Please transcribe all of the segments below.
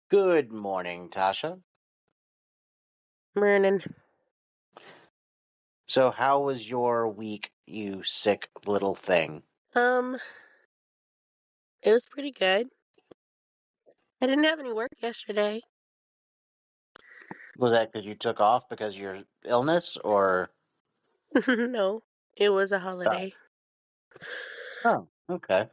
Good morning, Tasha. Morning. So, how was your week, you sick little thing? It was pretty good. I didn't have any work yesterday. Was that because you took off because of your illness, or? No, it was a Oh, holiday. okay.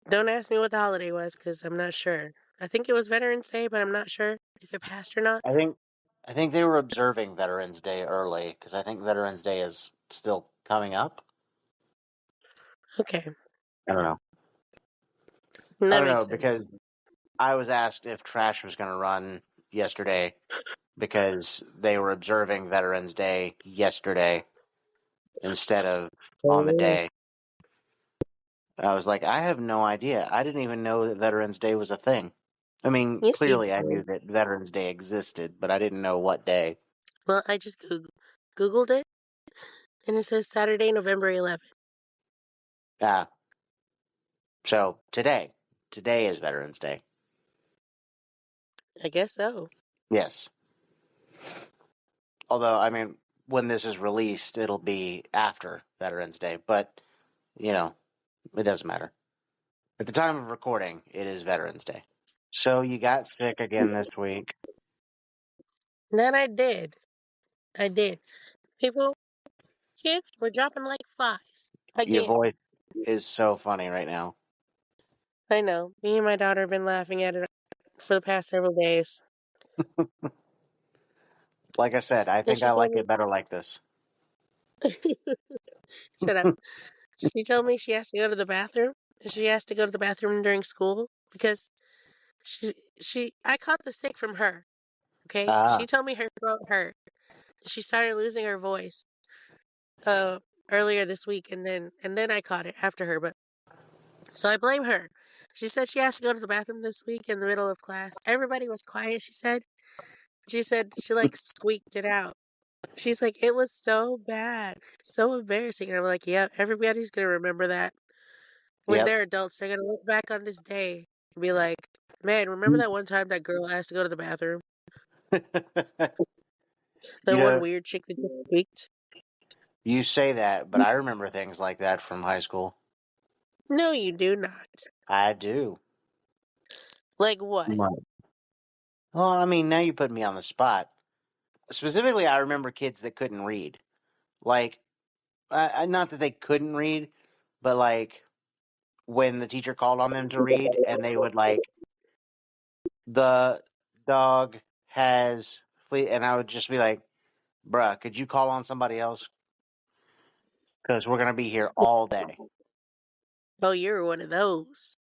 Don't ask me what the holiday was because I'm not sure. I think it was Veterans Day, but I'm not sure if it passed or not. I think I think they were observing Veterans Day early because I think Veterans Day is still coming up. Okay, I don't know. I that don't know makes sense. because I was asked if trash was going to run yesterday because they were observing Veterans Day yesterday instead of on the Oh, day. I was like, I have no idea. I didn't even know that Veterans Day was a thing. I mean, yes, you clearly I knew did. that Veterans Day existed, but I didn't know what day. Well, I just Googled it, and it says Saturday, November 11th. Ah, so today is Veterans Day. I guess so. Yes. Although, I mean, when this is released, it'll be after Veterans Day, but, you know, it doesn't matter. At the time of recording, it is Veterans Day. So you got sick again this week. That I did. I did. People, kids were dropping like flies. Your Again. voice is so funny right now. I know. Me and my daughter have been laughing at it for the past several days. Like I said, I And think she I told like me, it better like this. shut up. She told me she has to go to the bathroom. She has to go to the bathroom during school because I caught the sick from her. Okay. Ah, She told me her throat hurt. She started losing her voice, uh, earlier this week. And then I caught it after her. But so I blame her. She said she has to go to the bathroom this week in the middle of class. Everybody was quiet. She said she like squeaked it out. She's like, it was so bad, so embarrassing. And I'm like, yeah, everybody's gonna remember that. When yep. they're adults, they're gonna look back on this day and be like, man, remember that one time that girl asked to go to the bathroom? That You one know, weird chick that just squeaked? you say that, but I remember things like that from high school. No, you do not. I do. Like what? Right. Well, I mean, now you put me on the spot. Specifically, I remember kids that couldn't read. Like, not that they couldn't read, but like when the teacher called on them to read, and they would like, the dog has flea, and I would just be like, bruh, could you call on somebody else? Because we're gonna be here all day. Oh, you're one of those.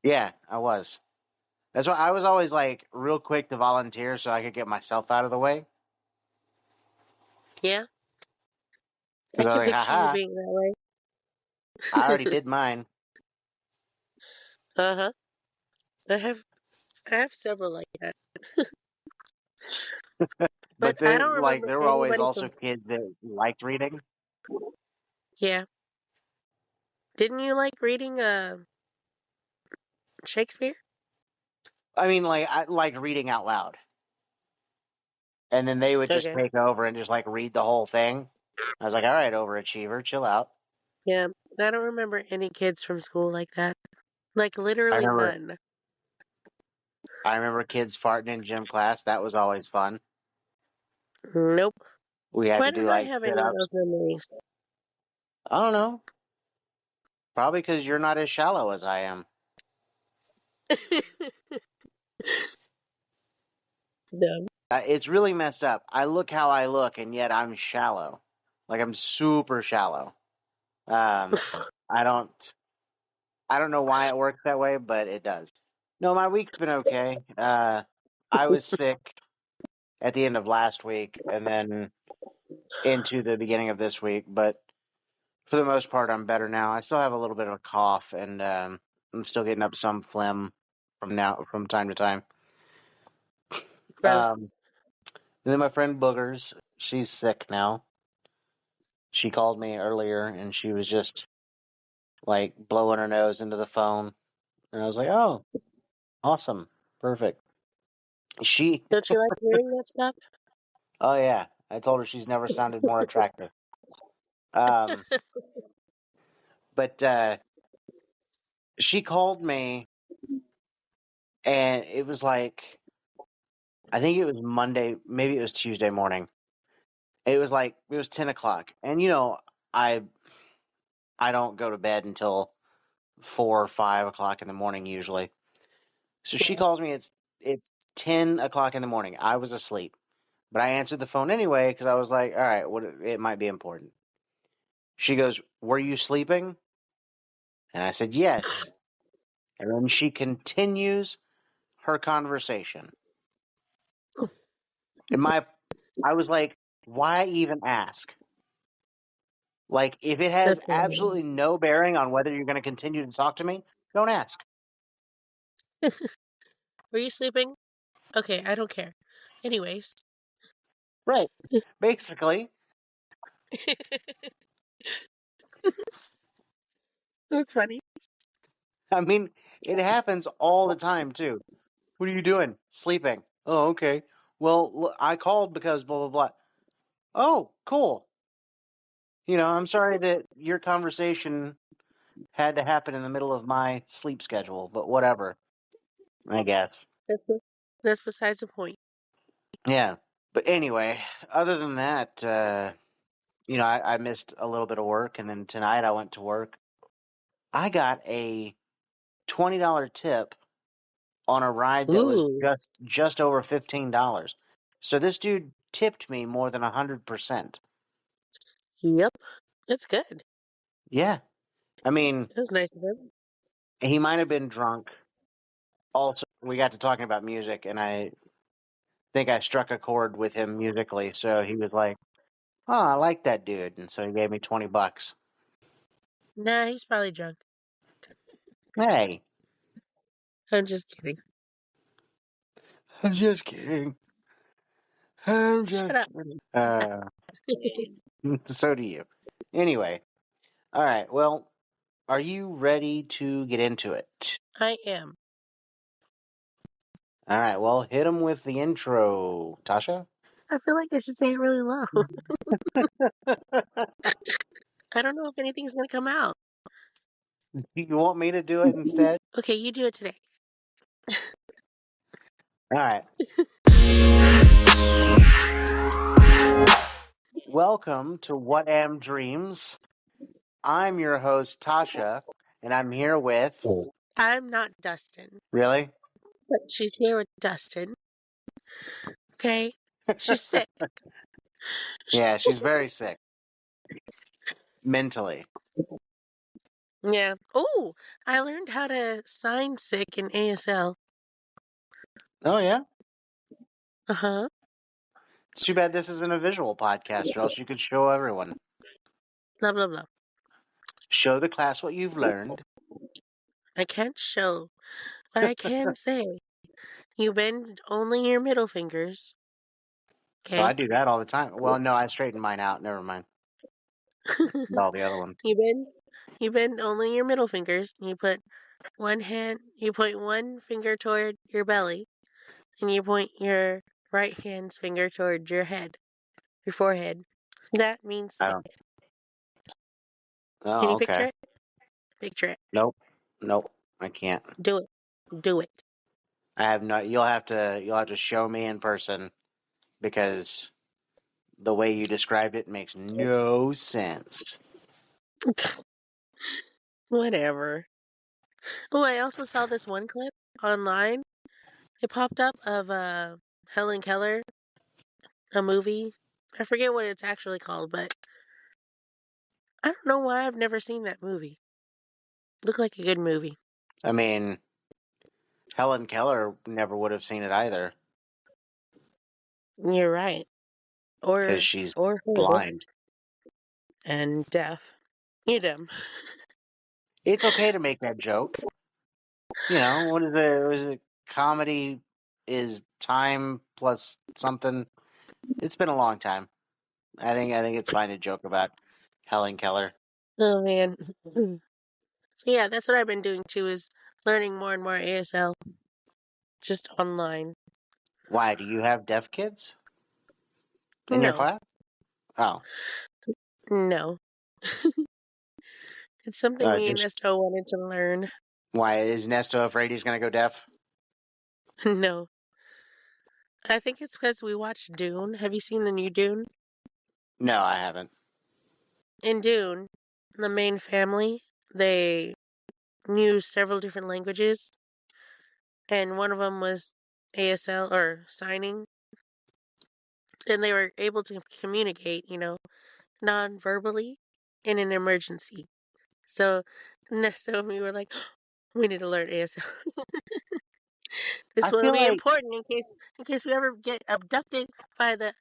Yeah, I was. That's why I was always like real quick to volunteer so I could get myself out of the way. Yeah, I Because I can was like, picture you haha, being that I already way. did mine. Uh-huh. I have I have several like that. But But I don't like remember there were always anybody also from kids that liked reading. yeah. Didn't you like reading Shakespeare? I mean, like I liked reading out loud, and then they would just Okay. take over and just like read the whole thing. I was like, all right, overachiever, chill out. Yeah. I don't remember any kids from school like that. Like I literally remember, none. I remember kids farting in gym class. That was always fun. Nope. We had Why to do don't I like have sit any of those ups. memories? I don't know, probably because you're not as shallow as I am. No. It's really messed up. I look how I look, and yet I'm shallow. Like I'm super shallow. Um, I don't, I don't know why it works that way, but it does. No, my week's been okay. I was sick at the end of last week, and then into the beginning of this week, but for the most part, I'm better now. I still have a little bit of a cough, and I'm still getting up some phlegm from time to time. Um, Gross. and then my friend Boogers, she's sick now. She called me earlier, and she was just like blowing her nose into the phone, and I was like, "Oh, awesome." Perfect. She, Don't you like hearing that stuff? oh yeah, I told her she's never sounded more attractive. Um, but she called me, and it was like, I think it was Monday, maybe it was Tuesday morning. It was like it was 10 o'clock, and I I don't go to bed until 4 or 5 o'clock in the morning usually. So she calls me. It's 10 o'clock in the morning. I was asleep, but I answered the phone anyway because I was like, all right, what it might be important. She goes, "Were you sleeping?" And I said, "Yes." And then she continues her conversation. And I was like, "Why even ask? Like, if it has That's absolutely no bearing on whether you're going to continue to talk to me, don't ask." Were you sleeping? Okay, I don't care. Anyways. Right. Basically, That's funny. I mean, it happens all the time too. What are you doing? Sleeping. Oh, okay. Well, I called because blah blah blah. Oh, cool. I'm sorry that your conversation had to happen in the middle of my sleep schedule, but whatever. I guess. That's, that's besides the point. Yeah. But anyway, other than that, I missed a little bit of work, and then tonight I went to work. I got a $20 tip on a ride that was Ooh, just over $15. So this dude tipped me more than 100%. yep. That's good. Yeah. I mean, That's nice of him. he might have been drunk. Also, we got to talking about music, and I think I struck a chord with him musically. So he was like, "Oh, I like that dude," and so he gave me $20. Nah, he's probably drunk. Hey, I'm just kidding. I'm just kidding. I'm Shut just up. kidding. So do you. Anyway, all right. Well, are you ready to get into it? I am. All right. Well, hit him with the intro, Tasha. I feel like I should say it really low. I don't know if anything's gonna come out. You want me to do it instead? Okay, you do it today. All right. Welcome to What Am Dreams. I'm your host, Tasha, and I'm here with. I'm not Dustin, Really? but she's here with Dustin. Okay, she's sick. Yeah, she's very sick mentally. Yeah. Oh, I learned how to sign sick in ASL. Oh, yeah? Uh-huh. It's too bad this isn't a visual podcast, or else you could show everyone. Blah blah blah. Show the class what you've learned. I can't show, but I can say you bend only your middle fingers. Oh, I Okay. do that all the time. Well, no, I straightened mine out. Never mind. All the other ones. You bend only your middle fingers. You point one finger toward your belly, and you point your right hand's finger toward your forehead. That means I sick. don't. Can Oh, you okay. picture it? Picture it. Nope. Nope. I can't. Do it. Do it. I have no. You'll have to show me in person because the way you described it makes no sense. Whatever. Oh, I also saw this one clip online. It popped up of Helen Keller, a movie. I forget what it's actually called, but I don't know why I've never seen that movie. Looked like a good movie. I mean, Helen Keller never would have seen it either You're right. because Or she's or heard blind. and deaf. You're dumb. It's okay to make that joke. What is it? Was it comedy is time plus something? It's been a long time. I think it's fine to joke about Helen Keller. Oh man. So yeah, that's what I've been doing too, is learning more and more ASL. just online. Why? Do you have deaf kids in your No, class? Oh, no. It's something me and just Nesto wanted to learn. why is Nesto afraid he's gonna go deaf? No. I think it's because we watched Dune. Have you seen the new Dune? No, I haven't. In Dune, the main family, they knew several different languages, and one of them was ASL or signing, and they were able to communicate, non-verbally in an emergency. So Nesto and me were like, we need to learn ASL. This I will feel be like important in case we ever get abducted by the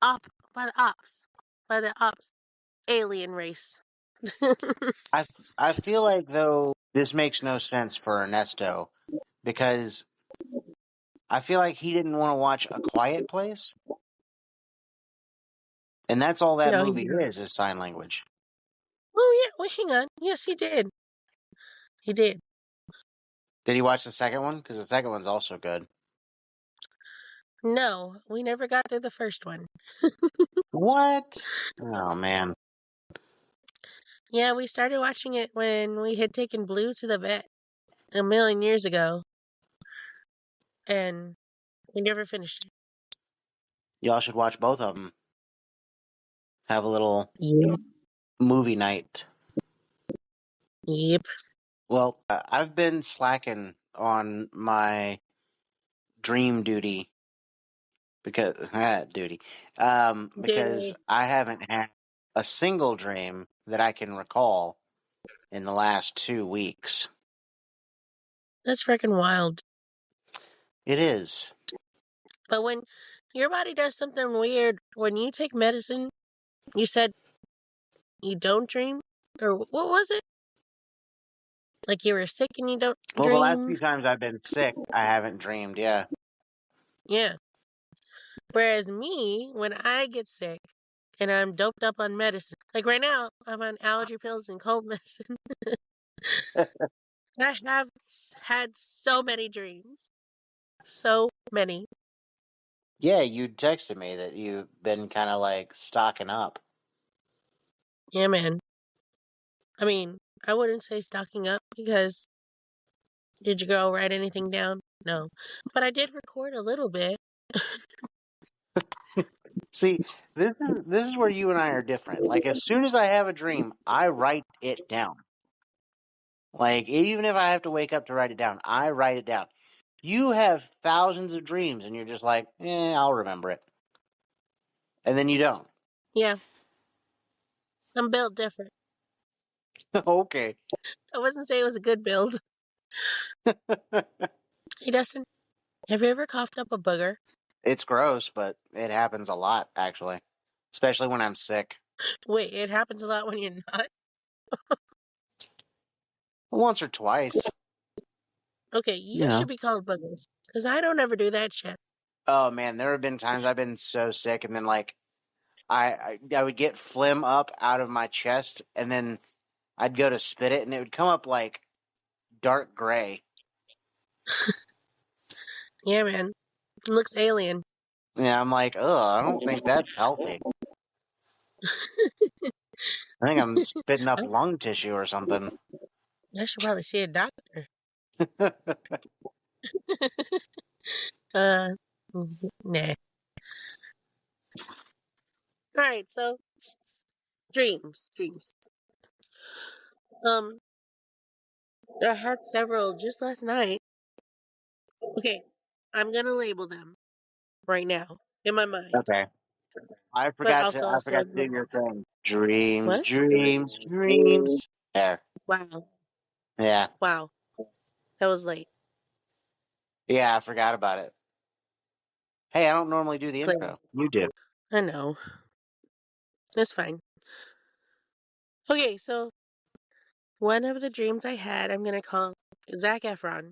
op by the ops by the ops alien race. I I feel like though this makes no sense for Ernesto because I feel like he didn't want to watch A Quiet Place, and that's all that No, he movie didn't. is sign language. Oh yeah, wait, hang on. Yes, he did. He did. Did he watch the second one? Because the second one's also good. No, we never got through the first one. What? Oh man, Yeah, we started watching it when we had taken Blue to the vet a million years ago, and we never finished it. y'all should watch both of them. Have a little Yep. movie night. Yep. Well, I've been slacking on my dream duty because because Dude, I haven't had a single dream that I can recall in the last 2 weeks. that's freaking wild. It is. But when your body does something weird, when you take medicine, you said you don't dream? Or what was it? Like you were sick and you don't Well, the last dream? few times I've been sick, I haven't dreamed. Yeah. Yeah. Whereas me, when I get sick and I'm doped up on medicine, like right now, I'm on allergy pills and cold medicine. I have had so many dreams. So many. Yeah, you texted me that you've been kind of like stocking up. Yeah, man. I mean, I wouldn't say stocking up because did you go write anything down? No. But I did record a little bit. See, this is where you and I are different. Like as soon as I have a dream, I write it down. Like even if I have to wake up to write it down, I write it down. You have thousands of dreams and you're just like, I'll remember it. And then you don't. Yeah, I'm built different. Okay. I wasn't saying it was a good build. Hey, Dustin, have you ever coughed up a booger? It's gross, but it happens a lot actually. Especially when I'm sick. Wait, it happens a lot when you're not. Once or twice. Okay, You you should know. be called boogers. Because I don't ever do that shit. Oh man, there have been times I've been so sick and then like I would get phlegm up out of my chest and then I'd go to spit it and it would come up like dark gray. Yeah, man. It looks alien. Yeah, I'm like, I don't think that's healthy. I think I'm spitting up I, lung tissue or something. I should probably see a doctor. Uh, nah. Alright, so dreams. Um, I had several just last night. Okay, I'm gonna label them right now in my mind. Okay. I But forgot to also I I'll forgot save to them. do your thing. Dreams, What? dreams, dreams. There. Wow. Yeah. Wow. That was late. Yeah, I forgot about it. Hey, I don't normally do the Clearly. intro. You do. I know. That's fine. Okay, so one of the dreams I had, I'm gonna call Zac Efron,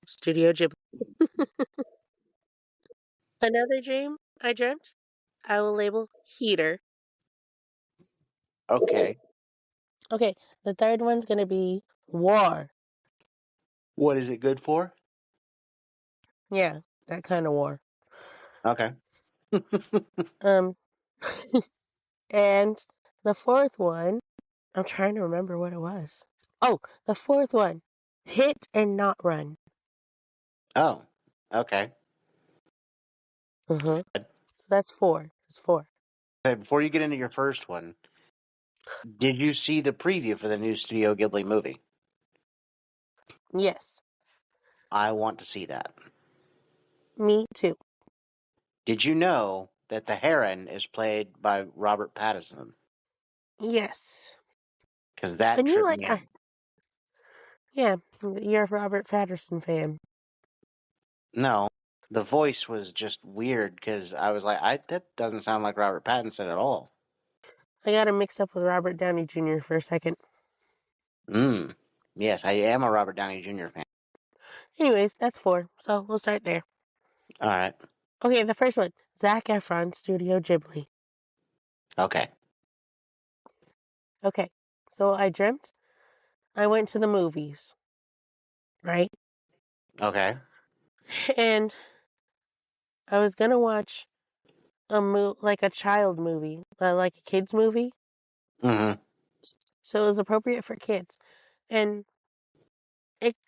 Studio Ghibli. Another dream I dreamt, I will label heater. Okay. Okay, the third one's gonna be war. What is it good for? Yeah, that kind of war. Okay. Um, and the fourth one, I'm trying to remember what it was. Oh, the fourth one, hit and not run. Oh, okay. Uh-huh. So that's four. That's four. Okay, before you get into your first one, did you see the preview for the new Studio Ghibli movie? Yes, I want to see that. me too. Did you know that the Heron is played by Robert Pattinson? Yes. Because that And you tripped like, me out. yeah, you're a Robert Patterson fan. No, the voice was just weird because I was like, that doesn't sound like Robert Pattinson at all. I got him mixed up with Robert Downey Jr. for a second. Yes, I am a Robert Downey Jr. fan. Anyways, that's four. So we'll start there. All right. Okay, the first one, Zac Efron, Studio Ghibli. Okay. Okay, so I dreamt I went to the movies, right? Okay. And I was gonna watch like a child movie, like a kids movie. Mm-hmm. So it was appropriate for kids. And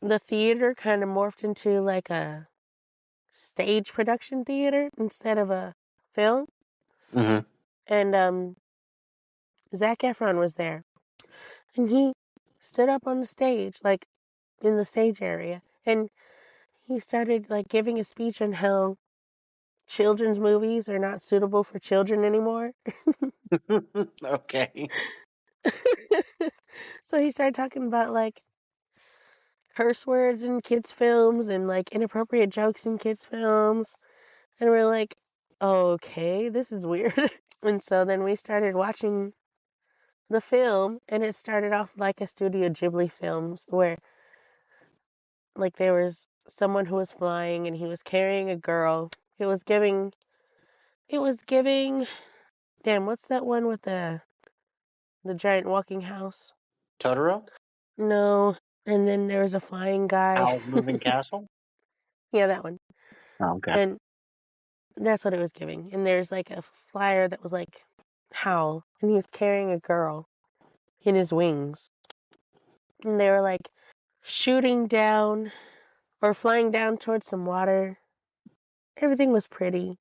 the theater kind of morphed into like a stage production theater instead of a film. Mm-hmm. And Zac Efron was there, and he stood up on the stage, like in the stage area, and he started like giving a speech on how children's movies are not suitable for children anymore. Okay. So he started talking about like curse words in kids' films and like inappropriate jokes in kids' films. And we're like, okay, this is weird. And so then we started watching the film, and it started off like a Studio Ghibli films where like there was someone who was flying and he was carrying a girl. It was giving damn, what's that one with the giant walking house? Totoro? No. And then there was a flying guy. Howl's Moving Castle? Yeah, that one. Oh, okay. And that's what it was giving. And there's like a flyer that was like Howl, and he was carrying a girl in his wings. And they were like shooting down or flying down towards some water. Everything was pretty.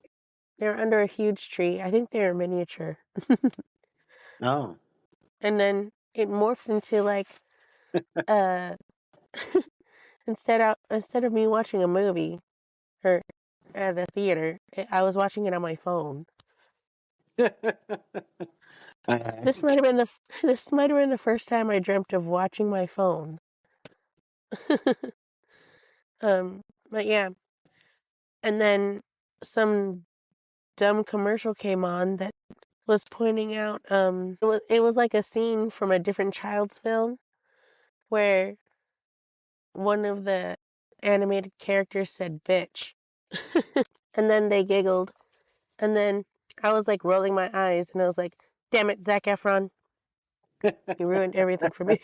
They were under a huge tree. I think they were miniature. Oh. And then it morphed into like uh instead of me watching a movie or at the theater, I was watching it on my phone. This might have been the this might have been the first time I dreamt of watching my phone. um, but yeah, and then some dumb commercial came on that was pointing out it was like a scene from a different child's film where one of the animated characters said bitch. And then they giggled, and then I was like rolling my eyes, and I was like, damn it, Zac Efron, you ruined everything for me.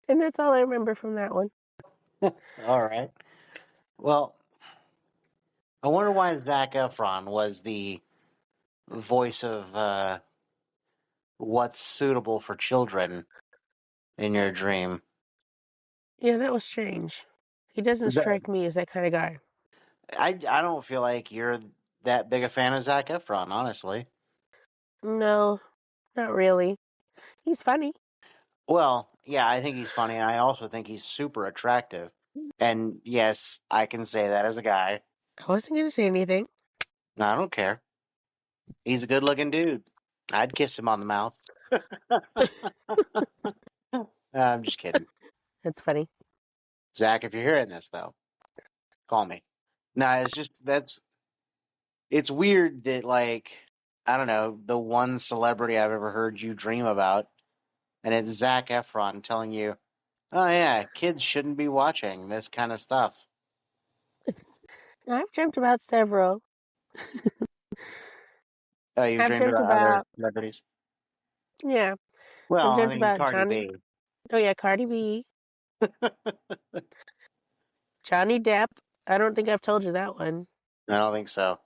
And that's all I remember from that one. All right. Well, I wonder why Zac Efron was the voice of what's suitable for children in your dream. Yeah, that was strange. He doesn't The- strike me as that kind of guy. I don't feel like you're that big a fan of Zac Efron, honestly. No, not really. He's funny. Well, yeah, I think he's funny. I also think he's super attractive. And yes, I can say that as a guy. I wasn't gonna say anything. I don't care. He's a good looking dude. I'd kiss him on the mouth. I'm just kidding. That's funny. Zach, if you're hearing this, though, call me. No, it's just, it's weird that, like, I don't know, the one celebrity I've ever heard you dream about, and it's Zach Efron telling you, oh, yeah, kids shouldn't be watching this kind of stuff. I've dreamt about several. Oh, you've I've dreamed dreamt about other about, celebrities? yeah, Well, I've I dreamt mean, about Cardi Johnny. B. Oh yeah, Cardi B, Johnny Depp. I don't think I've told you that one. I don't think so.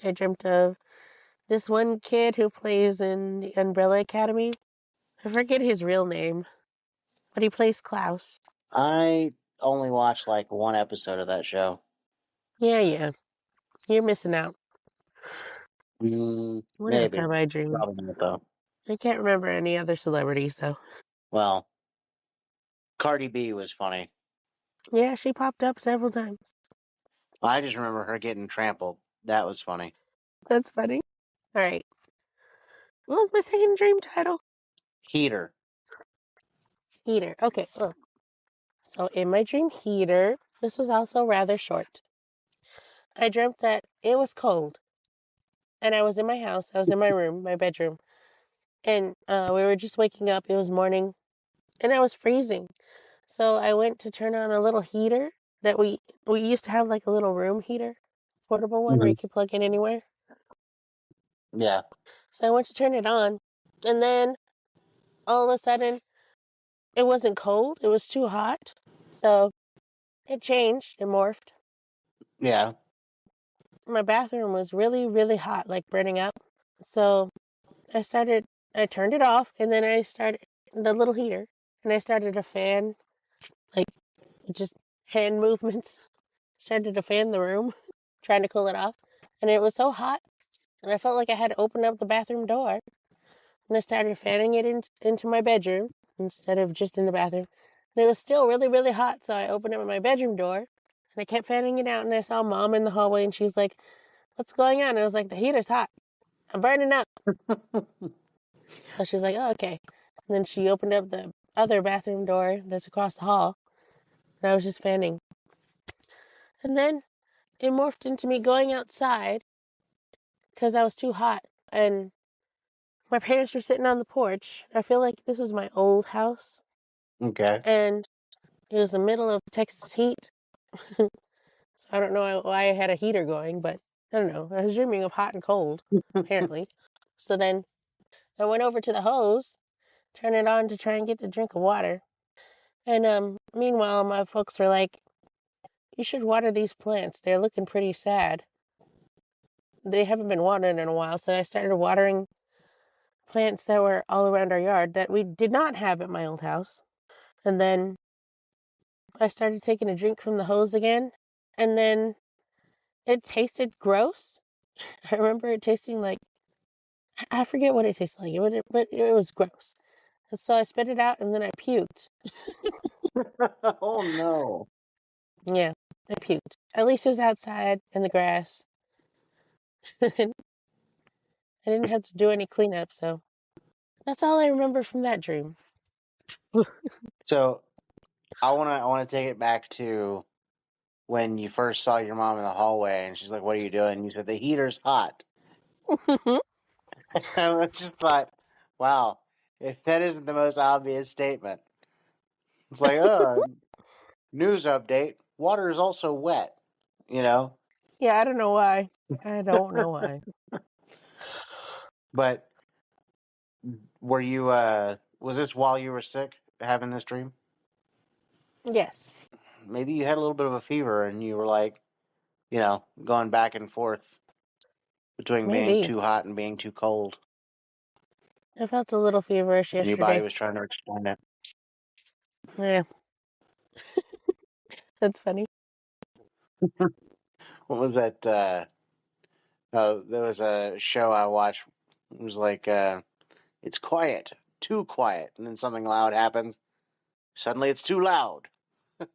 I dreamt of this one kid who plays in the Umbrella Academy. I forget his real name, but he plays Klaus. I only watched like one episode of that show. Yeah. You're missing out. What else Maybe. have I dreamed? Probably not though. I can't remember any other celebrities though. Well, Cardi B was funny. Yeah, she popped up several times. I just remember her getting trampled. That was funny. That's funny. All right. What was my second dream title? Heater. Heater. Okay. Oh. So in my dream heater, this was also rather short. I dreamt that it was cold, and I was in my house. I was in my room, my bedroom, and we were just waking up. It was morning, and I was freezing. So I went to turn on a little heater that we used to have, like a little room heater, portable one where Hmm. you could plug in anywhere. Yeah. So I went to turn it on, and then all of a sudden it wasn't cold. It was too hot. So it changed. It morphed. Yeah. My bathroom was really, really hot, like burning up. So I started, I turned it off, and then I started the little heater, and I started a fan, like just hand movements, started to fan the room, trying to cool it off. And it was so hot, and I felt like I had to open up the bathroom door. And I started fanning it into my bedroom instead of just in the bathroom. And it was still really, really hot, so I opened up my bedroom door, and I kept fanning it out, and I saw Mom in the hallway, and she was like, "What's going on?" And I was like, "The heater's hot. I'm burning up." So she's like, "Oh, okay." And then she opened up the other bathroom door that's across the hall, and I was just fanning. And then it morphed into me going outside because I was too hot. And my parents were sitting on the porch. I feel like this was my old house, Okay. and it was the middle of Texas heat. So I don't know why I had a heater going, but I don't know. I was dreaming of hot and cold, apparently. So then I went over to the hose, turned it on to try and get a drink of water. And meanwhile, my folks were like, "You should water these plants. They're looking pretty sad. They haven't been watered in a while." So I started watering plants that were all around our yard that we did not have at my old house. And then I started taking a drink from the hose again. And then it tasted gross. I remember it tasting like, I forget what it tasted like, but it was gross. And so I spit it out, and then I puked. Oh no. Yeah, I puked. At least it was outside in the grass. I didn't have to do any cleanup, so that's all I remember from that dream. So I wanna take it back to when you first saw your mom in the hallway and she's like, "What are you doing?" And you said the heater's hot. I just thought, wow, if that isn't the most obvious statement. It's like, oh, news update. Water is also wet, you know? Yeah, I don't know why. I don't know why. But were you was this while you were sick having this dream? Yes, Maybe you had a little bit of a fever and you were like, going back and forth between being maybe. too hot and being too cold. I felt a little feverish And your body yesterday. was trying to explain it. Yeah, that's funny. What was that? Oh, there was a show I watched. It was like, it's quiet, too quiet. And then something loud happens. Suddenly it's too loud.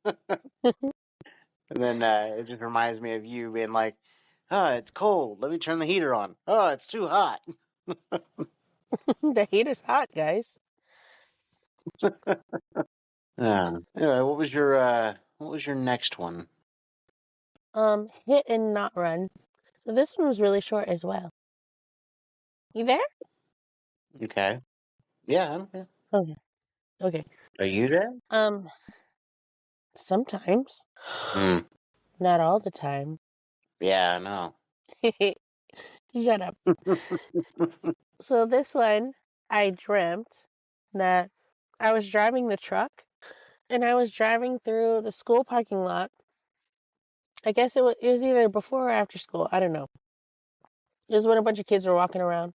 And then it just reminds me of you being like, oh, it's cold. Let me turn the heater on. Oh, it's too hot. The heat is hot, guys. Anyway, what was your next one? Hit and not run. So this one was really short as well. You there? Okay. Yeah, I'm here. Okay. Okay. Are you there? Um, sometimes, Hmm. not all the time. Yeah, I know. Shut up. So this one, I dreamt that I was driving the truck, and I was driving through the school parking lot, I guess it was either before or after school. I don't know. It was when a bunch of kids were walking around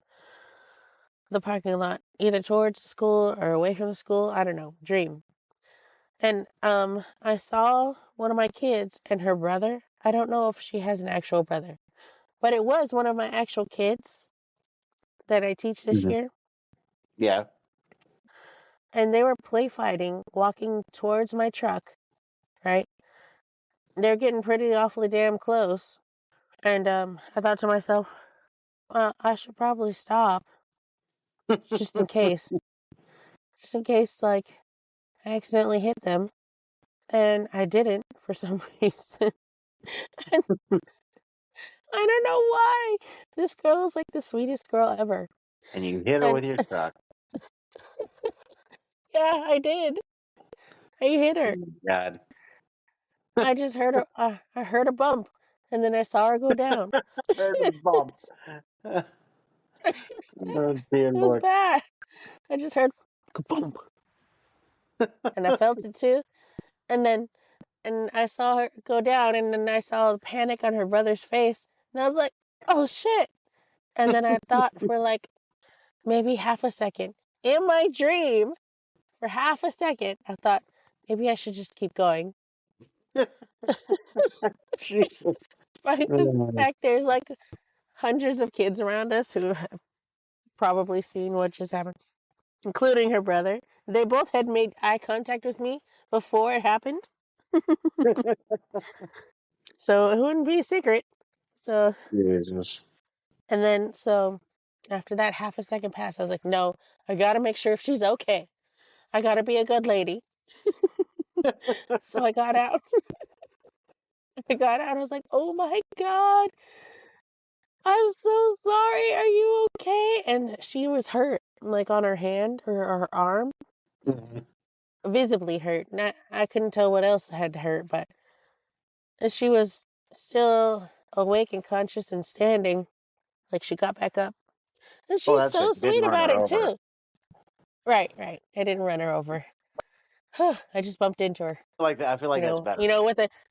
the parking lot, either towards the school or away from the school. I don't know. Dream. And I saw one of my kids and her brother. I don't know if she has an actual brother, but it was one of my actual kids that I teach this Mhm. year. Yeah. And they were play fighting, walking towards my truck, right? They're getting pretty awfully damn close. And I thought to myself, well, I should probably stop just in case. Just in case, like, I accidentally hit them. And I didn't for some reason. And I don't know why. This girl is like the sweetest girl ever. And you hit her And with your truck. yeah, I did. I hit her. God. I just heard her. I heard a bump, and then I saw her go down. There's a bump. Oh, dear It was Lord. bad. I just heard bump, and I felt it too. And then, and I saw her go down, and then I saw the panic on her brother's face, and I was like, "Oh shit!" And then I thought for like maybe half a second in my dream, for half a second, I thought maybe I should just keep going. Jesus. Despite the Oh, fact there's like hundreds of kids around us who have probably seen what just happened, including her brother. They both had made eye contact with me before it happened, so it wouldn't be a secret. So, Jesus. and then, so after that half a second passed, I was like, no, I gotta make sure if she's okay. I gotta be a good lady. So I got out. I got out. I was like, oh my God, I'm so sorry. Are you okay? And she was hurt, like on her hand or her arm, Mhm. visibly hurt. Not, I couldn't tell what else had hurt, but she was still awake and conscious and standing. Like she got back up. And Oh, she's that's good. so You didn't sweet run about her it over. too. Right, right. I didn't run her over. I just bumped into her. I feel like that's better.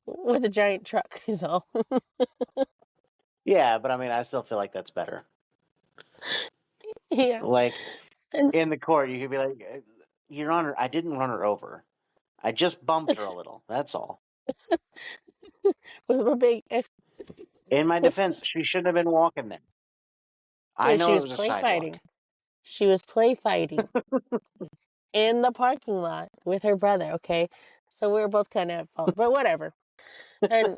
With a giant truck is all. Yeah, but I mean, I still feel like that's better. Yeah. Like And in the court, you could be like, "Your Honor, I didn't run her over. I just bumped her a little. That's all." with a big if In my defense, she shouldn't have been walking there. I yeah, she know it was was a play sidewalk. fighting. She was play fighting in the parking lot with her brother, okay? So we were both kind of at fault, but whatever. And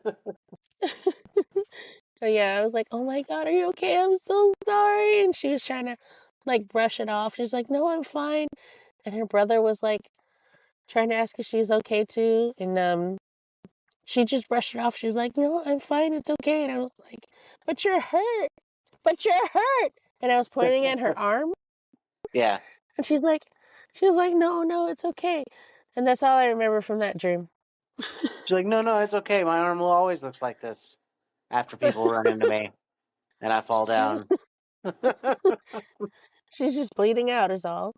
so yeah, I was like, "Oh my God, are you okay? I'm so sorry." And she was trying to like brush it off. She's like, "No, I'm fine." And her brother was like trying to ask if she's okay too. And she just brushed it off. She's like, "No, I'm fine. It's okay." And I was like, "But you're hurt. But you're hurt." And I was pointing at her arm, Yeah. and she was like, "No, no, it's okay." And that's all I remember from that dream. She's like, "No, no, it's okay. My arm always looks like this after people run into me and I fall down." She's just bleeding out is all.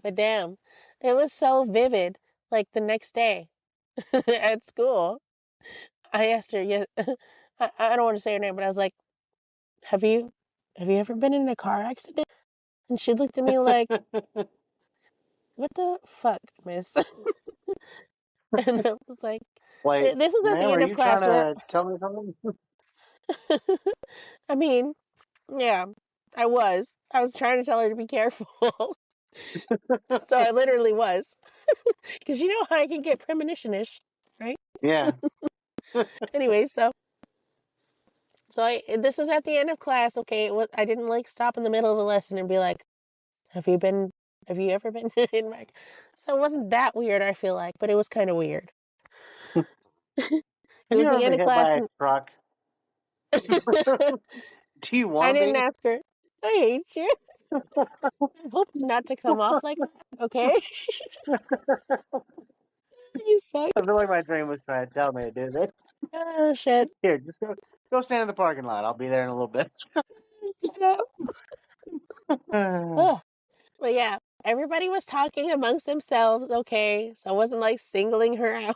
But damn, it was so vivid. Like the next day at school, I asked her, yes, I don't want to say her name, but I was like, have you ever been in a car accident? And she looked at me like, what the fuck, miss? And I was like, Like, this was at ma'am, the are end of you trying class where, to tell me something? I mean, yeah, I was trying to tell her to be careful. So I literally was. Because you know how I can get premonitionish, right? Yeah. Anyway, so this is at the end of class, okay? I didn't like stop in the middle of a lesson and be like, have you been, have you ever been in my, so it wasn't that weird, I feel like, but it was kind of weird. It Have you was ever the end been of hit by class a and truck? Do you want I to didn't be? ask her, I hate you. I hope not to come off like that, okay? You suck. I feel like my dream was trying to tell me to do this. Oh, shit. Here, just go stand in the parking lot. I'll be there in a little bit. Yeah. Ugh. But yeah, everybody was talking amongst themselves, okay? So I wasn't like singling her out.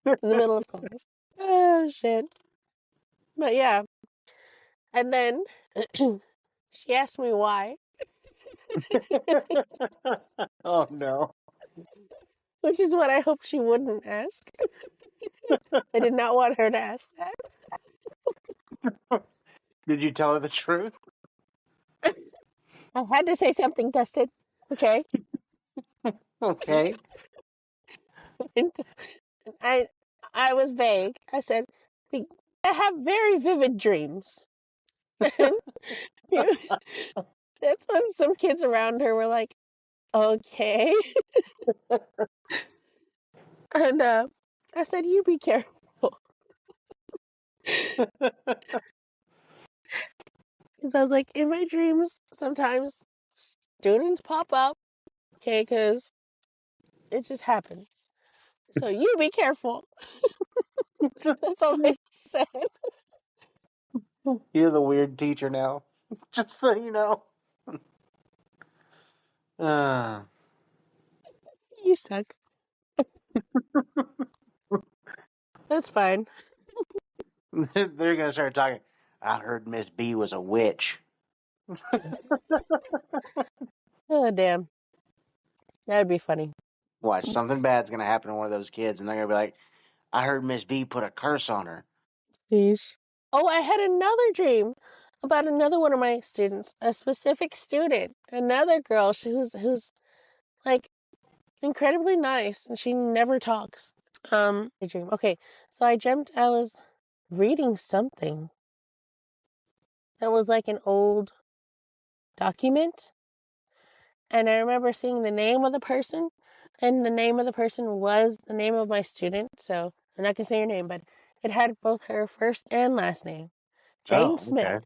in the middle of class. Oh shit. But yeah, and then she asked me why, Oh no. which is what I hoped she wouldn't ask. I did not want her to ask that. Did you tell her the truth? I had to say something, Dustin. Okay. Okay. And I I was vague. I said, I have very vivid dreams. And that's when some kids around her were like, okay. And I said, you be careful. Because I was like, in my dreams, sometimes students pop up, okay, because it just happens. So you be careful. That's all I said. You're the weird teacher now. Just so you know. Uh, You suck. That's fine. they're gonna start talking. I heard Miss B was a witch. Oh, damn. That would be funny. Watch, something bad's gonna happen to one of those kids, and they're gonna be like, I heard Miss B put a curse on her. Please. Oh, I had another dream about another one of my students, a specific student, another girl who's like incredibly nice, and she never talks. I dream. Okay, so I dreamt I was reading something that was like an old document, and I remember seeing the name of the person, and the name of the person was the name of my student. So I'm not gonna say her name, but it had both her first and last name, Jane Oh, Smith. okay.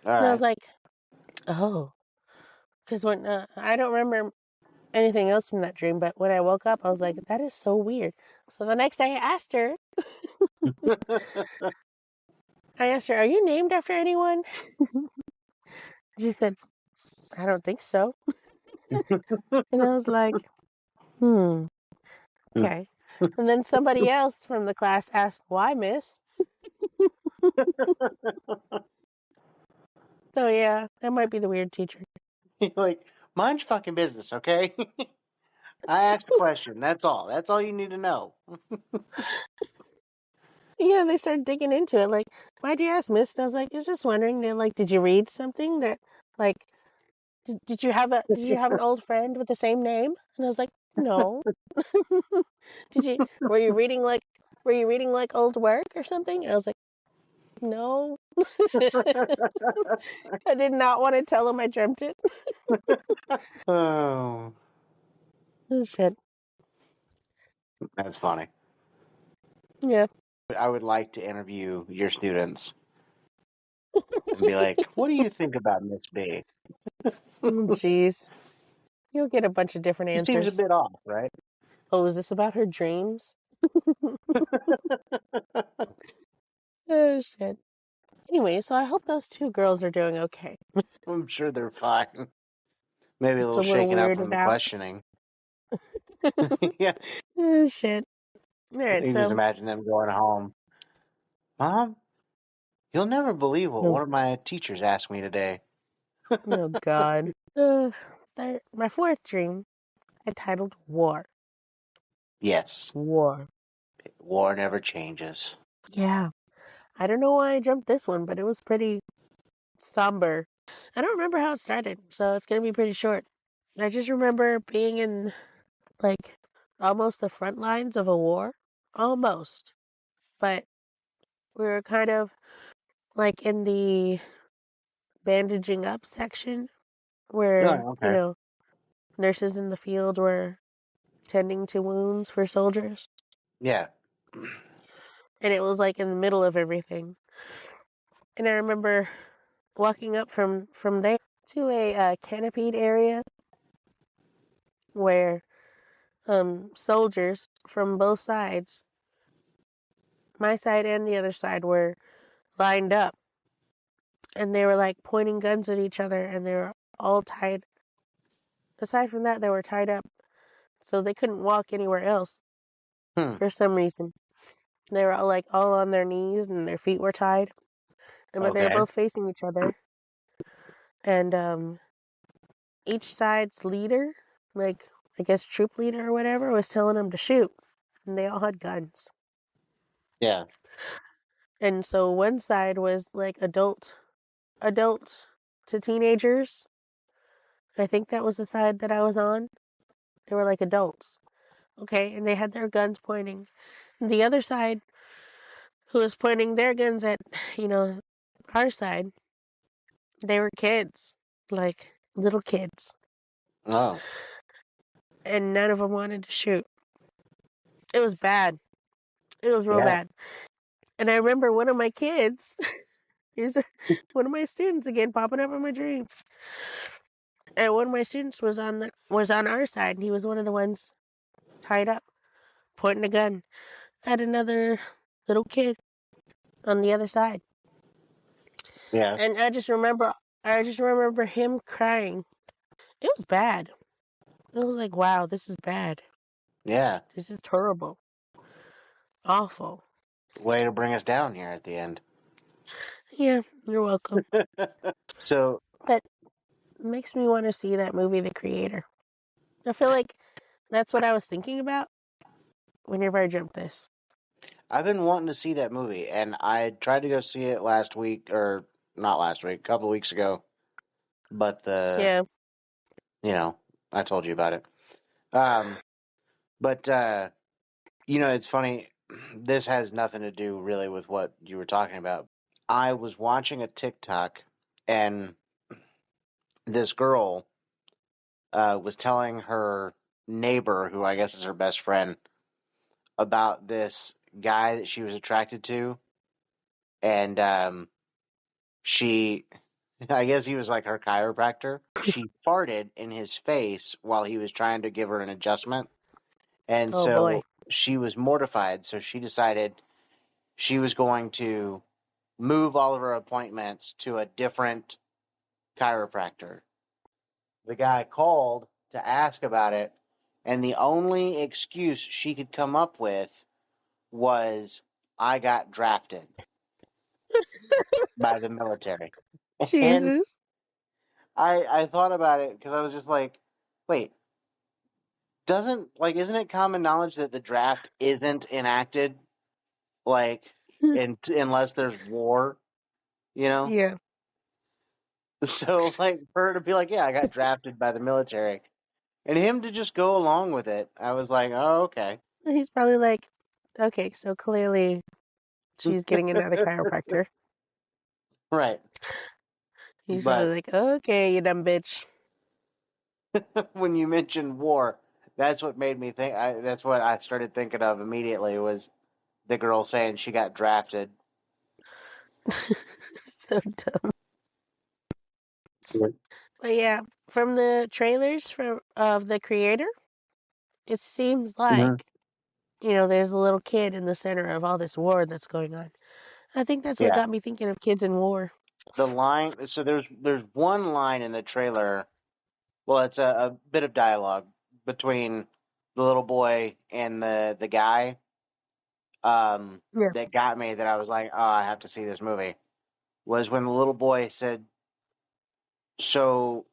All And I was right. like, oh, because when I don't remember anything else from that dream, but when I woke up, I was like, that is so weird. So the next day I asked her, are you named after anyone? She said, I don't think so. And I was like, hmm, okay. And then somebody else from the class asked, why, miss? So yeah, that might be the weird teacher. You're like, mind your fucking business, okay? I asked a question. That's all. That's all you need to know. Yeah, they started digging into it. Like, why'd you ask, miss? And I was like, I was just wondering. They're like, did you read something that, like, did you have an old friend with the same name? And I was like, no. Did you were you reading like old work or something? And I was like, no. I did not want to tell him I dreamt it. Oh, Oh, shit. that's funny. Yeah. I would like to interview your students and be like, what do you think about Miss B? Oh, jeez. You'll get a bunch of different She seems a answers. bit off, right? Oh, is this about her dreams? Oh, shit. Anyway, so I hope those two girls are doing okay. I'm sure they're fine. Maybe a Just little a little shaken up from weirded the out. questioning. Yeah. Oh, shit. All right, You just so, imagine them going home. Mom, you'll never believe what oh, one of my teachers asked me today. oh God. My fourth dream I titled War. Yes, War. war never changes. Yeah. I don't know why I jumped this one, but it was pretty somber. I don't remember how it started, so it's gonna be pretty short. I just remember being in like almost the front lines of a war. Almost. But we were kind of like in the bandaging up section where, Oh, okay. nurses in the field were tending to wounds for soldiers. Yeah. And it was like in the middle of everything. And I remember walking up from there to a canopied area where soldiers from both sides, my side and the other side, were lined up, and they were like pointing guns at each other, and they were all tied. Aside from that, they were tied up, so they couldn't walk anywhere else. Hmm. for some reason. They were all like all on their knees and their feet were tied, but they were Okay. both facing each other. And each side's leader, like I guess troop leader or whatever, was telling them to shoot, and they all had guns. Yeah. And so one side was like adult to teenagers. I think that was the side that I was on. They were like adults. Okay, and they had their guns pointing. The other side, who was pointing their guns at, you know, our side, they were kids, like little kids, Oh. and none of them wanted to shoot. It was bad. It was real Yeah. bad. And I remember one of my kids, here's one of my students again popping up in my dreams. And one of my students was on our side, and he was one of the ones tied up, pointing a gun at another little kid on the other side. Yeah. And I just remember him crying. It was bad. It was like, wow, this is bad. Yeah. This is terrible. Awful. Way to bring us down here at the end. Yeah, you're welcome. So But it makes me want to see that movie, The Creator. I feel like that's what I was thinking about whenever I dreamt this. I've been wanting to see that movie, and I tried to go see it last week, or not last week, a couple of weeks ago. But Yeah. I told you about it. Um, but it's funny. This has nothing to do really with what you were talking about. I was watching a TikTok, and this girl was telling her neighbor, who I guess is her best friend, about this guy that she was attracted to, and she, I guess he was like her chiropractor. She farted in his face while he was trying to give her an adjustment, and Oh boy. so she was mortified. So she decided she was going to move all of her appointments to a different chiropractor. The guy called to ask about it, and the only excuse she could come up with was, I got drafted by the military. And Jesus. I thought about it because I was just like, wait, isn't it common knowledge that the draft isn't enacted, like, unless there's war, you know? Yeah. So, like, for her to be like, yeah, I got drafted by the military, and him to just go along with it, I was like, oh, okay. He's probably like, okay, so clearly she's getting another chiropractor. Right. He's probably But like, okay, you dumb bitch. when you mentioned war, that's what made me think. That's what I started thinking of immediately was the girl saying she got drafted. So dumb. Yeah. But yeah, from the trailers from of the creator, it seems Mhm. like, there's a little kid in the center of all this war that's going on. I think that's what Yeah. got me thinking of kids in war. The line. So there's one line in the trailer. Well, it's a bit of dialogue between the little boy and the guy. Yeah. That got me. That I was like, oh, I have to see this movie. Was when the little boy said, "So,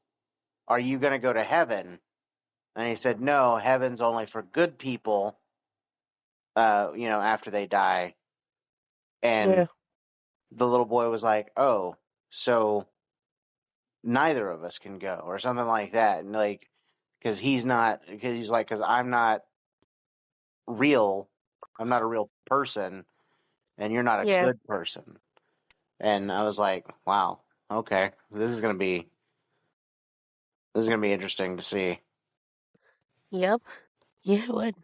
are you going to go to heaven?" And he said, "No, heaven's only for good people. After they die." And Yeah. the little boy was like, "Oh, so neither of us can go," or something like that. And like, because he's like, because real. I'm not a real person, and you're not a Yeah. good person. And I was like, wow, okay, this is gonna be interesting to see. Yep. Yeah, it would.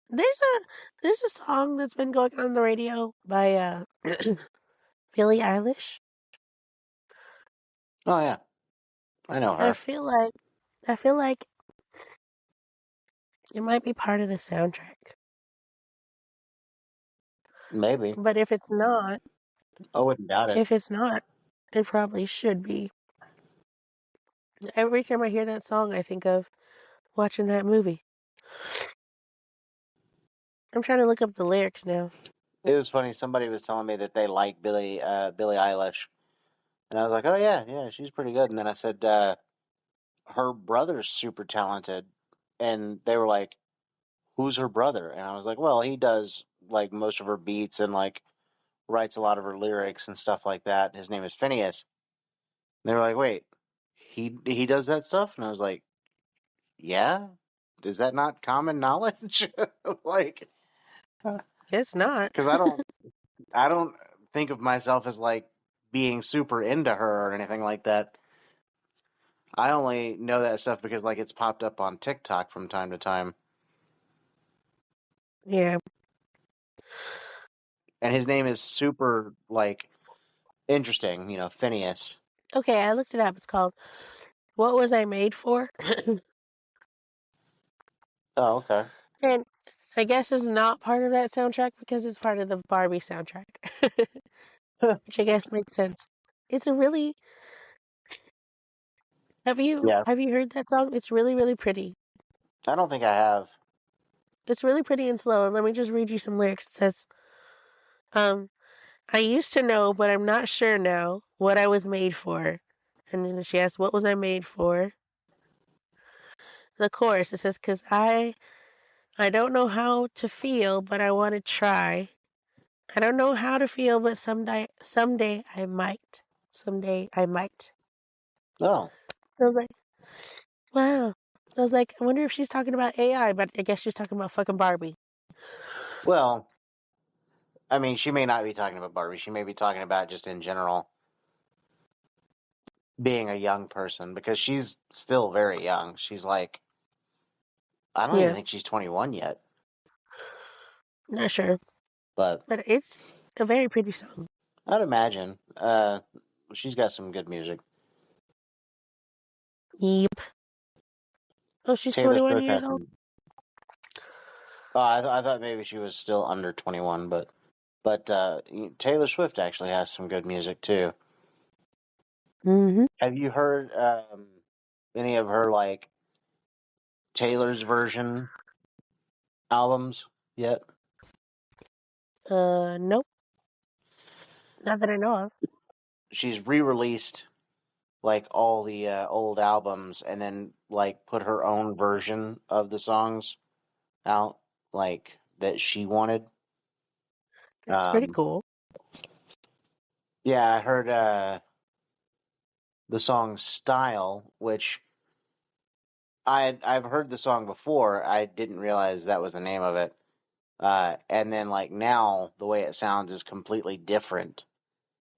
There's a there's a song that's been going on the radio by Billie Eilish. Oh yeah, I know I her. feel like I feel like it might be part of the soundtrack. Maybe. But I wouldn't doubt it. if it's not, it probably should be. Every time I hear that song, I think of watching that movie. I'm trying to look up the lyrics now. It was funny. Somebody was telling me that they like Billie Eilish, and I was like, "Oh yeah, she's pretty good." And then I said, "Her brother's super talented," and they were like, "Who's her brother?" And I was like, "Well, he does like most of her beats and like writes a lot of her lyrics and stuff like that. His name is Phineas." And they were like, "Wait, he does that stuff?" And I was like, "Yeah, is that not common knowledge?" Like, Guess not. because I don't think of myself as like being super into her or anything like that. I only know that stuff because like it's popped up on TikTok from time to time. Yeah. And his name is super like interesting, Phineas. Okay, I looked it up. It's called "What Was I Made For?" Oh, okay. And I guess it's not part of that soundtrack because it's part of the Barbie soundtrack, which I guess makes sense. It's a really Yeah, have you heard that song? It's really really pretty. I don't think I have. It's really pretty and slow. Let me just read you some lyrics. It says, um, "I used to know, but I'm not sure now what I was made for." And then she asks, "What was I made for?" The chorus it says, "'Cause I don't know how to feel, but I want to try. I don't know how to feel, but someday I might. Someday I might." Oh, I was like, wow. I was like, I wonder if she's talking about AI, but I guess she's talking about fucking Barbie. well, I mean, she may not be talking about Barbie. She may be talking about just in general being a young person because she's still very young. She's like, I don't even Yeah, think she's 21 yet. not sure, But but it's a very pretty song. I'd imagine she's got some good music. Yep. Oh, she's Taylor 21 Swift years has old? some. Oh, I thought maybe she was still under 21, but Taylor Swift actually has some good music too. Mm-hmm. Have you heard any of her like Taylor's version albums yet? Nope. Not that I know of. She's re-released like all the old albums and then like put her own version of the songs out like that she wanted. That's pretty Um, cool. yeah, I heard the song "Style," which I've heard the song before. I didn't realize that was the name of it. And then like now the way it sounds is completely different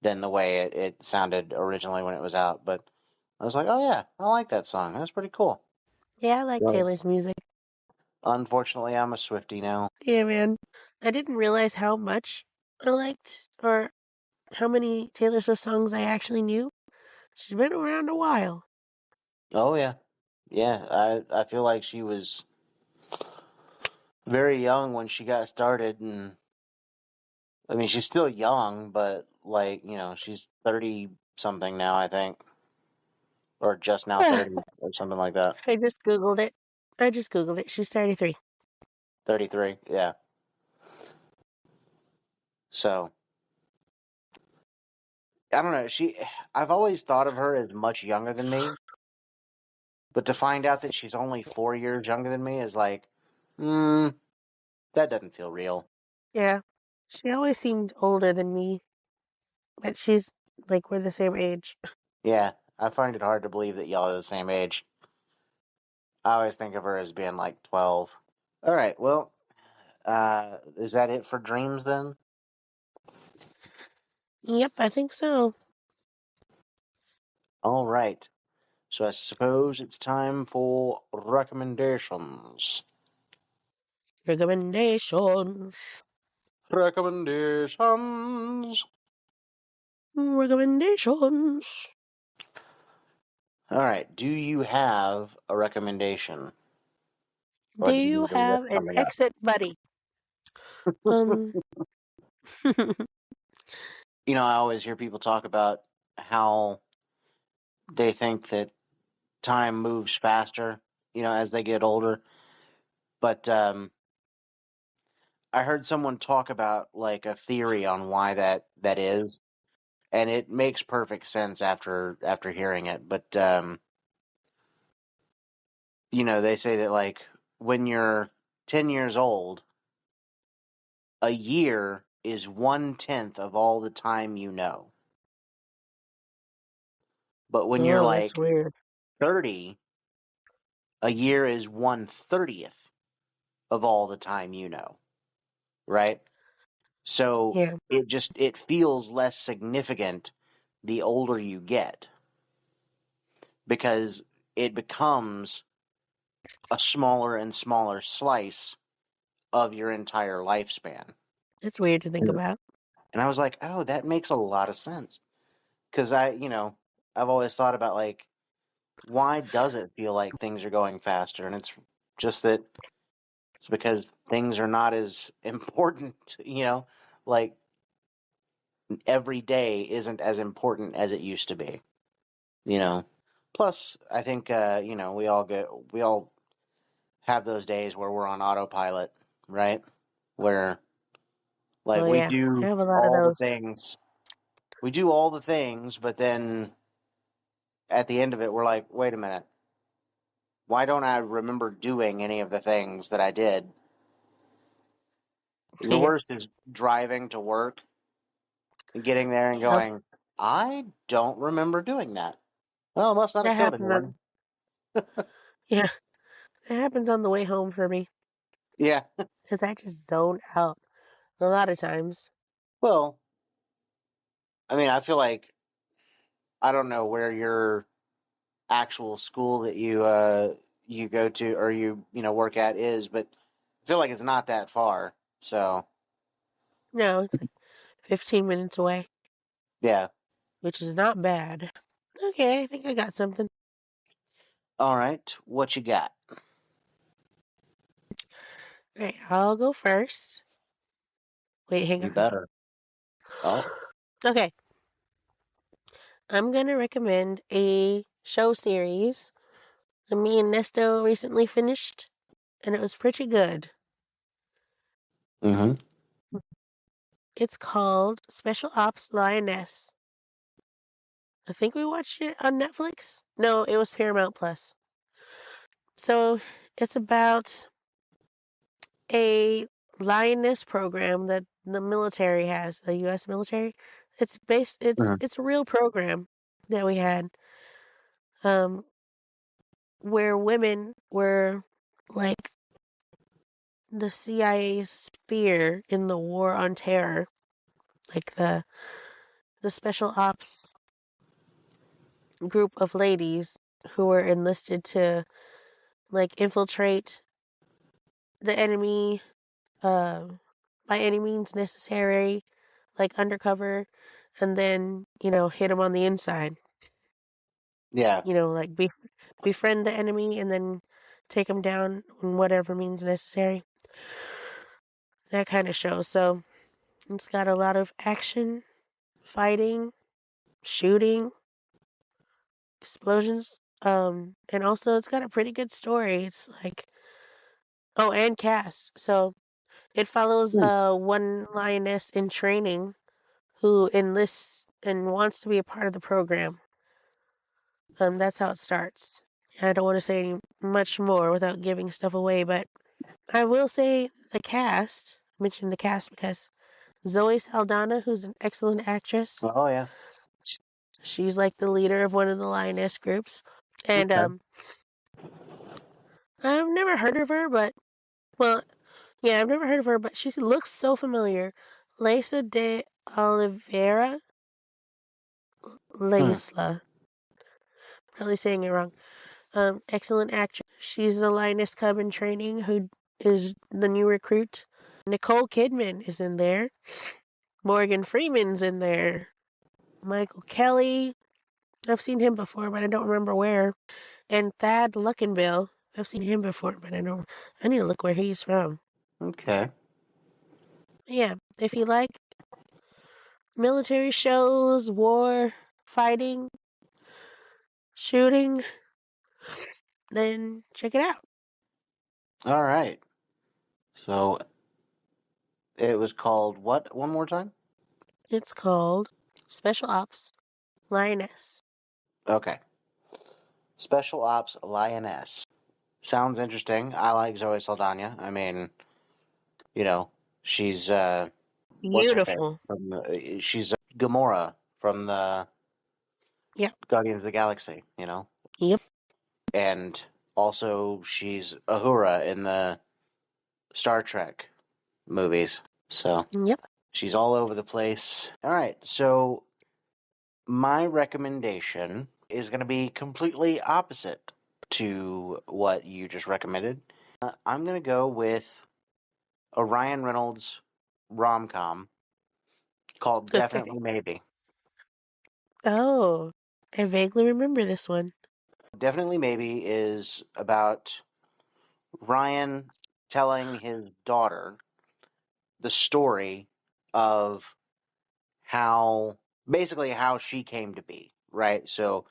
than the way it sounded originally when it was out. But I was like, oh yeah, I like that song. That's pretty cool. Yeah, I like Well, Taylor's music. unfortunately, I'm a Swiftie now. Yeah, man. I didn't realize how much I liked or how many Taylor Swift songs I actually knew. She's been around a while. Oh yeah, yeah. I feel like she was very young when she got started, and I mean she's still young, but like she's 30 something now, I think, or just now I 30 or something like that. just Googled it. I just Googled it. She's 33. 33, yeah. So I don't know. I've always thought of her as much younger than me, but to find out that she's only 4 years younger than me is like, hmm, that doesn't feel real. Yeah. She always seemed older than me, but she's like we're the same age. Yeah, I find it hard to believe that y'all are the same age. I always think of her as being like 12. All right, well, is that it for dreams then? Yep, I think so. All right. So I suppose it's time for recommendations. Recommendations. Recommendations. Recommendations. All right. Do you have a recommendation, Do or do you you need to look have an something up? exit buddy? Um, I always hear people talk about how they think that time moves faster, as they get older. But I heard someone talk about like a theory on why that is, and it makes perfect sense after hearing it. But they say that like when you're 10 years old, a year is 1/10 of all the time you know. But when you're Oh, that's like weird. 30, a year is 1/30th of all the time you know, right? So Yeah, it feels less significant the older you get because it becomes a smaller and smaller slice of your entire lifespan. it's weird to think Yeah. about. And I was like, "Oh, that makes a lot of sense." Cuz I've always thought about like why does it feel like things are going faster? And it's just that it's because things are not as important, like every day isn't as important as it used to be, you know. Plus, I think we all have those days where we're on autopilot, right? Where like Oh we yeah, I do have a lot of all the those. things. We do all the things, but then at the end of it we're like, "Wait a minute. Why don't I remember doing any of the things that I did?" The Yeah, worst is driving to work and getting there and yep. going, "I don't remember doing that." Well, it must not have That killed happened anyone. on yeah, it happens on the way home for me Yeah. because I just zone out a lot of times. Well, I mean, I feel like I don't know where your actual school that you go to or work at is, but I feel like it's not that far. So No, it's like 15 minutes away, yeah. which is not bad. Okay, I think I got something. All right, what you got? All right, I'll go first. Wait, hang You on. better. Oh. Okay, I'm gonna recommend a show series that me and Nesto recently finished, and it was pretty good. Mm-hmm. It's called Special Ops Lioness. I think we watched it on Netflix. No, it was Paramount Plus. So it's about a lioness program that the military has, the U.S. military. It's a real program that we had, um, where women were like the CIA's spear in the war on terror, like the special ops group of ladies who were enlisted to like infiltrate the enemy uh, by any means necessary, like undercover, and then hit them on the inside. Yeah. Like befriend the enemy and then take them down in whatever means necessary. That kind of show. So it's got a lot of action, fighting, shooting, explosions. And also it's got a pretty good story. It's like and cast. So it follows Hmm. one lioness in training who enlists and wants to be a part of the program. That's how it starts. I don't want to say any much more without giving stuff away, but I will say the cast. I mentioned the cast because Zoe Saldana, who's an excellent actress, Oh yeah. she's like the leader of one of the lioness groups, and Okay. I've never heard of her, but well, yeah, I've never heard of her, but she looks so familiar. Lisa de Oliveira, Hmm. Laisla, probably saying it wrong. Excellent actress. She's the lioness cub in training who is the new recruit. Nicole Kidman is in there. Morgan Freeman's in there. Michael Kelly. I've seen him before, but I don't remember where. And Thad Luckinbill. I've seen him before, but I don't. I need to look where he's from. Okay. Yeah, if you like military shows, war, fighting, shooting, then check it out. All right. So It was called what? One more time? It's called Special Ops Lioness. Okay. Special Ops Lioness. Sounds interesting. I like Zoe Saldana. I mean, you know, she's what's her face? Beautiful. She's Gamora from the Yep. Guardians of the Galaxy. You know, Yep. and also she's Uhura in the Star Trek movies. So Yep. she's all over the place. All right, so my recommendation is going to be completely opposite to what you just recommended. I'm going to go with a Ryan Reynolds rom com called Okay. Definitely Maybe. Oh, I vaguely remember this one. Definitely Maybe is about Ryan telling his daughter the story of how basically how she came to be, right? So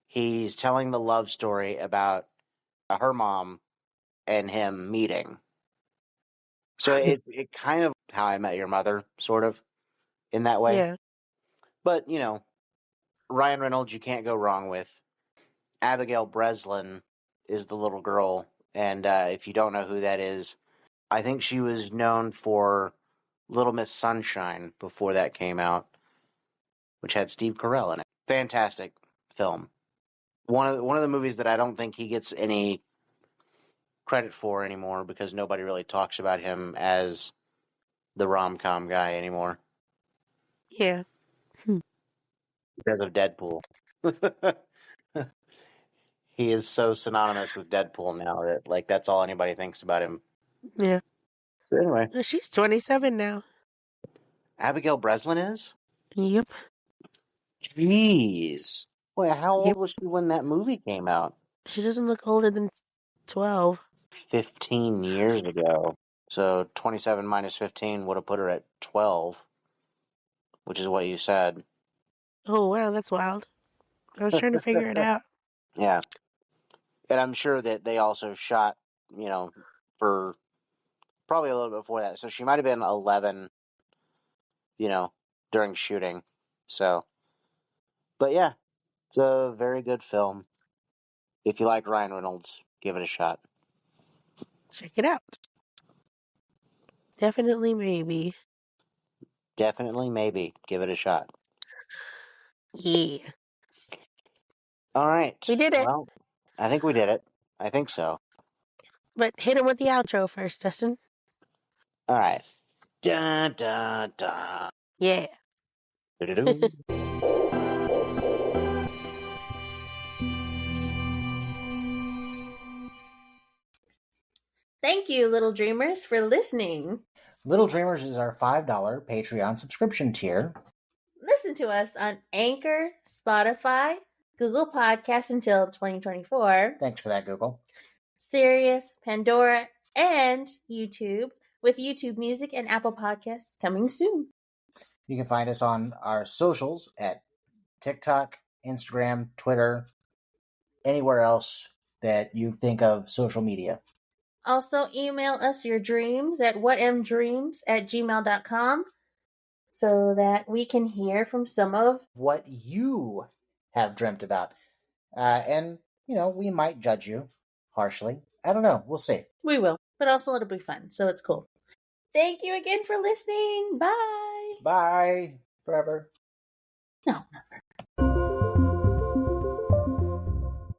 he's telling the love story about her mom and him meeting. So it kind of How I Met Your Mother, sort of in that way. Yeah. But Ryan Reynolds, you can't go wrong with. Abigail Breslin is the little girl, and if you don't know who that is, I think she was known for Little Miss Sunshine before that came out, which had Steve Carell in it. Fantastic film. One of the movies that I don't think he gets any credit for anymore because nobody really talks about him as the rom com guy anymore Yeah. because of Deadpool. He is so synonymous with Deadpool now that like that's all anybody thinks about him. Yeah. So anyway, She's 27 now. Abigail Breslin is? Yep. Jeez. Wait, how old Yep. was she when that movie came out? She doesn't look older than 12. 15 years ago. So 27 minus 15 would have put her at 12, which is what you said. Oh, wow, that's wild. I was trying to figure it out. Yeah. And I'm sure that they also shot, for probably a little bit before that. So she might have been 11, you know, during shooting. So, but yeah, it's a very good film. If you like Ryan Reynolds, give it a shot. Check it out. Definitely maybe. Definitely, maybe, give it a shot. Yeah. All right. We did it. Well, I think we did it. I think so. But hit him with the outro first, Dustin. All right. Da da da. Yeah. Do-do-do. Thank you, Little Dreamers, for listening. Little Dreamers is our $5 Patreon subscription tier. Listen to us on Anchor, Spotify, Google Podcasts until 2024, Thanks for that, Google. Sirius, Pandora, and YouTube, with YouTube Music and Apple Podcasts coming soon. You can find us on our socials at TikTok, Instagram, Twitter, anywhere else that you think of social media. Also, email us your dreams at whatmdreams@gmail.com so that we can hear from some of what you have dreamt about. And, we might judge you harshly. I don't know. We'll see. We will, but also it'll be fun, so it's cool. Thank you again for listening. Bye. Bye. Forever. No, never.